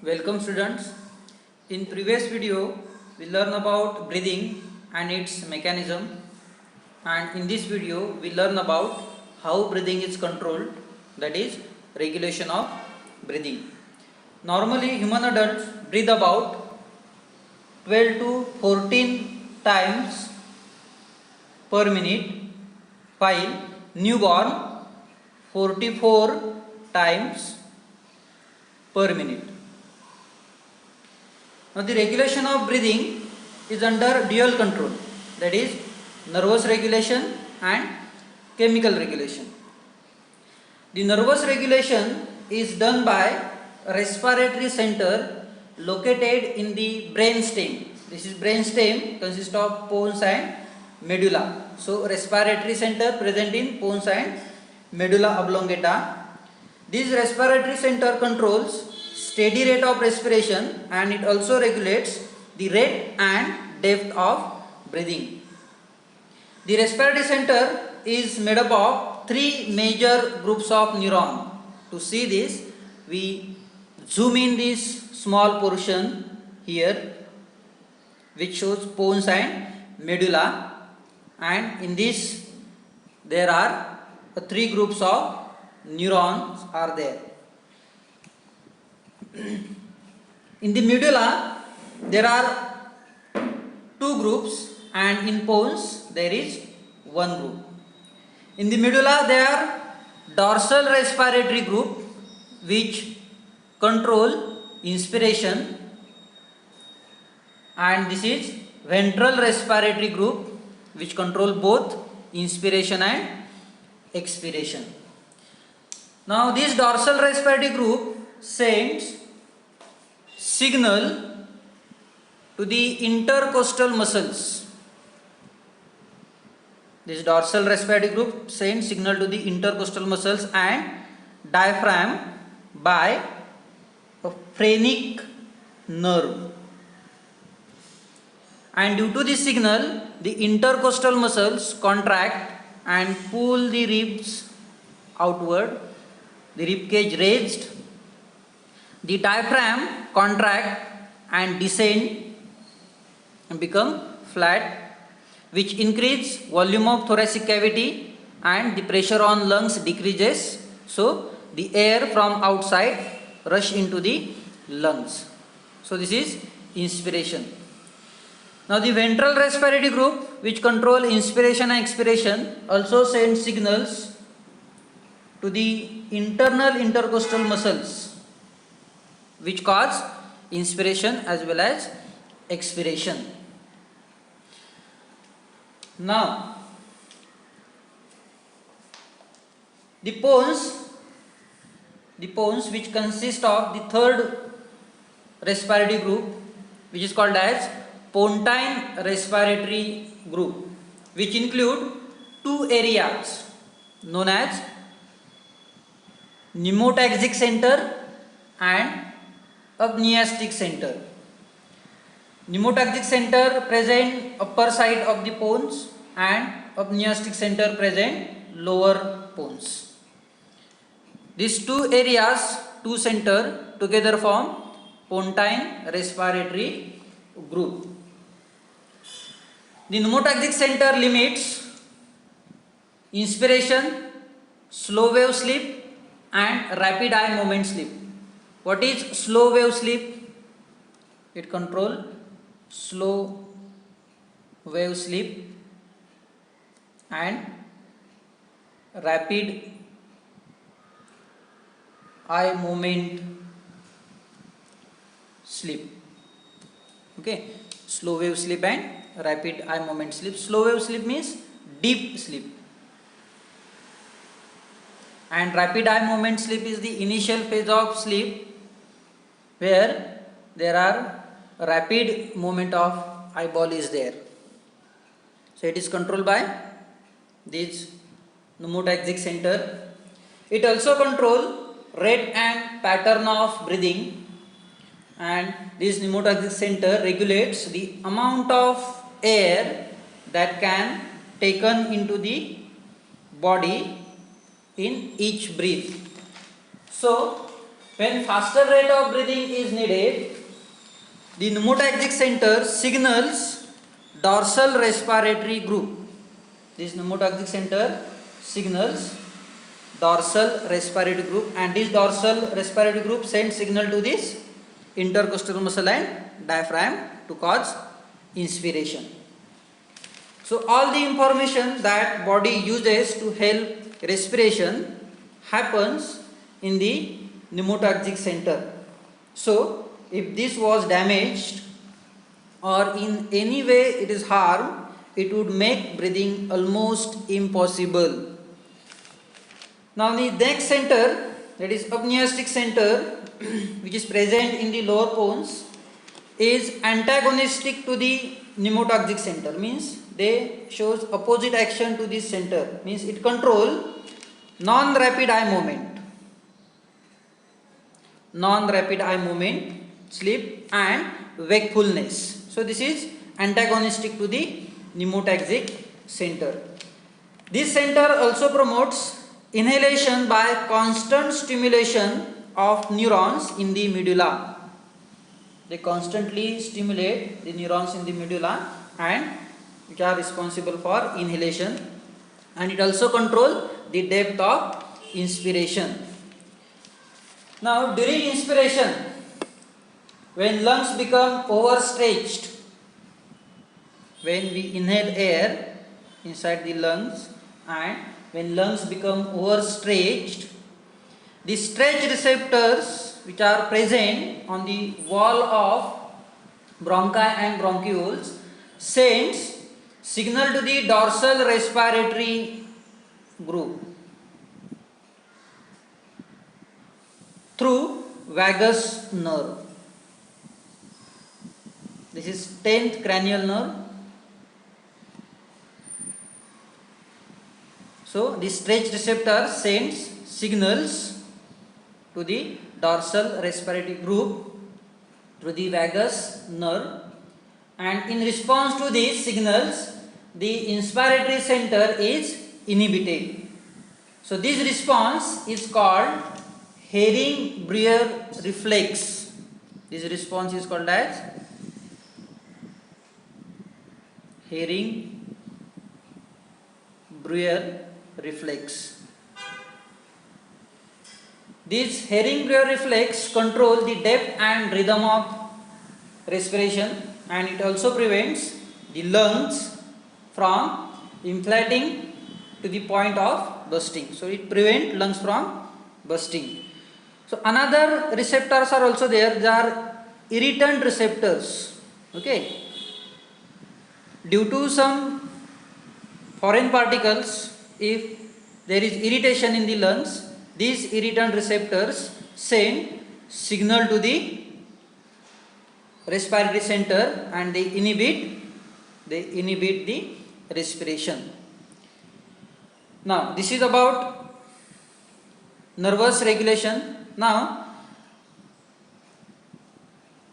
Welcome students. In previous video we learn about breathing and its mechanism, and in this video we learn about how breathing is controlled, that is regulation of breathing. Normally human adults breathe about 12 to 14 times per minute, while newborn 44 times per minute. Now the regulation of breathing is under dual control, that is nervous regulation and chemical regulation. The nervous regulation is done by a respiratory center located in the brain stem. This is brain stem consists of pons and medulla. So respiratory center present in pons and medulla oblongata. This respiratory center controls steady rate of respiration, and it also regulates the rate and depth of breathing. The respiratory center is made up of three major groups of neurons. To see this, we zoom in this small portion here, which shows pons and medulla, and in this there are three groups of neurons are there. In the medulla there are two groups, and in pons there is one group. In the medulla there are dorsal respiratory group which control inspiration, and this is ventral respiratory group which control both inspiration and expiration. Now this dorsal respiratory group sends signal to the intercostal muscles. This dorsal respiratory group sends signal to the intercostal muscles and diaphragm by a phrenic nerve. And due to this signal, the intercostal muscles contract and pull the ribs outward, the rib cage raised. The diaphragm contract and descend and become flat, which increase volume of thoracic cavity, and the pressure on lungs decreases, so the air from outside rush into the lungs. So this is inspiration. Now the ventral respiratory group, which control inspiration and expiration, also sends signals to the internal intercostal muscles, which cause inspiration as well as expiration. Now the pons which consist of the third respiratory group, which is called as pontine respiratory group, which include two areas known as pneumotaxic center and apneastic center. Pneumotaxic center present upper side of the pons, and apneastic center present lower pons. These two areas, two center together form pontine respiratory group. The pneumotaxic center limits inspiration, slow wave sleep and rapid eye movement sleep. What is slow wave sleep? It controls slow wave sleep and rapid eye movement sleep. Okay, slow wave sleep and rapid eye movement sleep. Slow wave sleep means deep sleep, and rapid eye movement sleep is the initial phase of sleep where there are rapid movement of eyeball is there. So it is controlled by this pneumotaxic center. It also control rate and pattern of breathing, and this pneumotaxic center regulates the amount of air that can taken into the body in each breath. So When faster rate of breathing is needed, the pneumotaxic center signals dorsal respiratory group. This pneumotaxic center signals dorsal respiratory group, and this dorsal respiratory group sends signal to this intercostal muscle and diaphragm to cause inspiration. So all the information that body uses to help respiration happens in the pneumotaxic center. So if this was damaged or in any way it is harmed, it would make breathing almost impossible. Now the next center, that is apneistic center, which is present in the lower bones, is antagonistic to the pneumotaxic center, means they shows opposite action to this center, means it control non-rapid eye movement, sleep and wakefulness. So this is antagonistic to the pneumotaxic center. This center also promotes inhalation by constant stimulation of neurons in the medulla. They constantly stimulate the neurons in the medulla and which are responsible for inhalation, and it also controls the depth of inspiration. Now during inspiration, when lungs become overstretched, when we inhale air inside the lungs and when lungs become overstretched, the stretch receptors which are present on the wall of bronchi and bronchioles sends signal to the dorsal respiratory group through vagus nerve. This is 10th cranial nerve. So the stretch receptor sends signals to the dorsal respiratory group through the vagus nerve, and in response to these signals the inspiratory center is inhibited. So this response is called Hering-Breuer reflex. This response is called as Hering-Breuer reflex. This Hering-Breuer reflex controls the depth and rhythm of respiration, and it also prevents the lungs from inflating to the point of bursting. So it prevents lungs from bursting. So another receptors are also there. They are irritant receptors. Okay. Due to some foreign particles, if there is irritation in the lungs, these irritant receptors send signal to the respiratory center and they inhibit the respiration. Now this is about nervous regulation. Now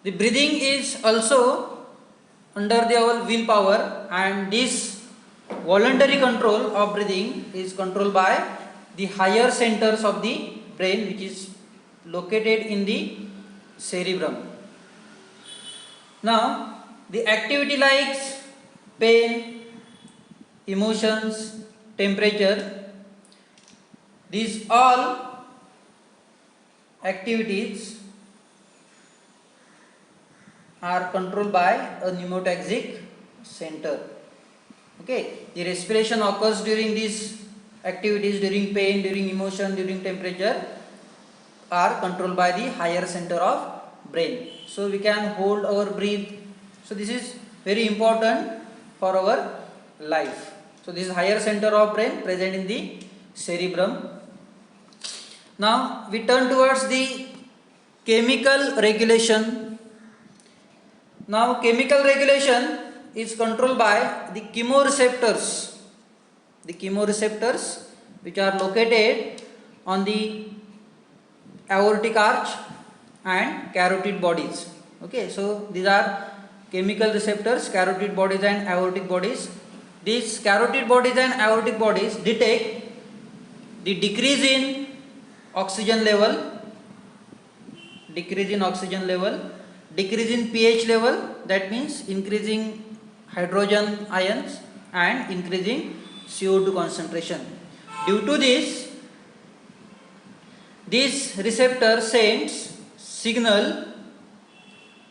the breathing is also under our willpower, and this voluntary control of breathing is controlled by the higher centers of the brain, which is located in the cerebrum. Now the activity like pain, emotions, temperature, these all activities are controlled by a pneumotaxic center. Okay, the respiration occurs during these activities, during pain, during emotion, during temperature, are controlled by the higher center of brain. So we can hold our breath. So this is very important for our life. So this is higher center of brain present in the cerebrum. Now we turn towards the chemical regulation. Now chemical regulation is controlled by the chemoreceptors. The chemoreceptors which are located on the aortic arch and carotid bodies. Okay, so these are chemical receptors, carotid bodies and aortic bodies. These carotid bodies and aortic bodies detect the decrease in oxygen level decrease in oxygen level, decrease in pH level, that means increasing hydrogen ions and increasing CO2 concentration. Due to this, receptor sends signal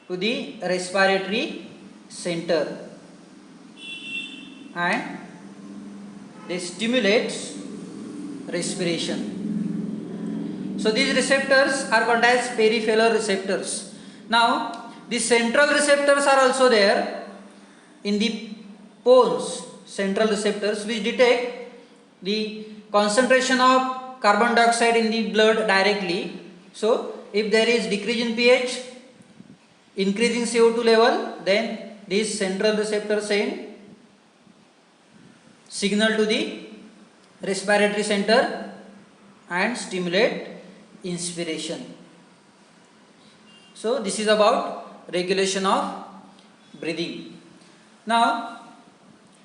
to the respiratory center and they stimulates respiration. So these receptors are called as peripheral receptors. Now the central receptors are also there in the poles, central receptors which detect the concentration of carbon dioxide in the blood directly. So if there is decrease in pH, increasing CO2 level, then these central receptors send signal to the respiratory center and stimulate inspiration. So this is about regulation of breathing. Now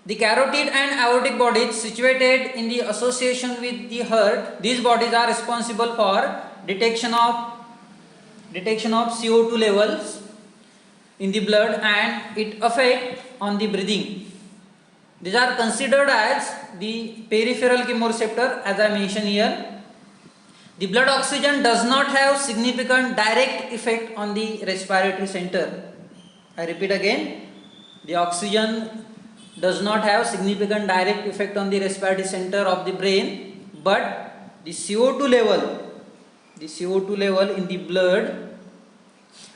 the carotid and aortic bodies situated in the association with the heart, these bodies are responsible for detection of CO2 levels in the blood and it affect on the breathing. These are considered as the peripheral chemoreceptor, as I mentioned here. The blood oxygen does not have significant direct effect on the respiratory center. I repeat again, the oxygen does not have significant direct effect on the respiratory center of the brain, but the CO2 level in the blood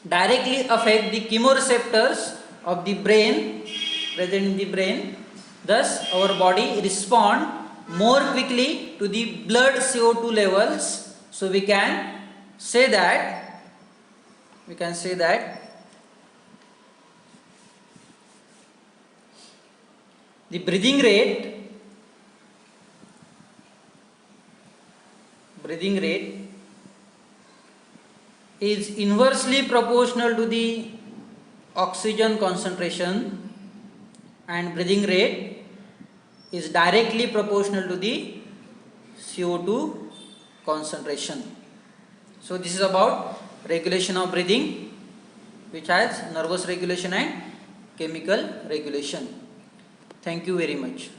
directly affect the chemoreceptors of the brain present in the brain. Thus our body respond more quickly to the blood CO2 levels. So we can say that the breathing rate is inversely proportional to the oxygen concentration and breathing rate is directly proportional to the CO2 concentration. So this is about regulation of breathing, which has nervous regulation and chemical regulation. Thank you very much.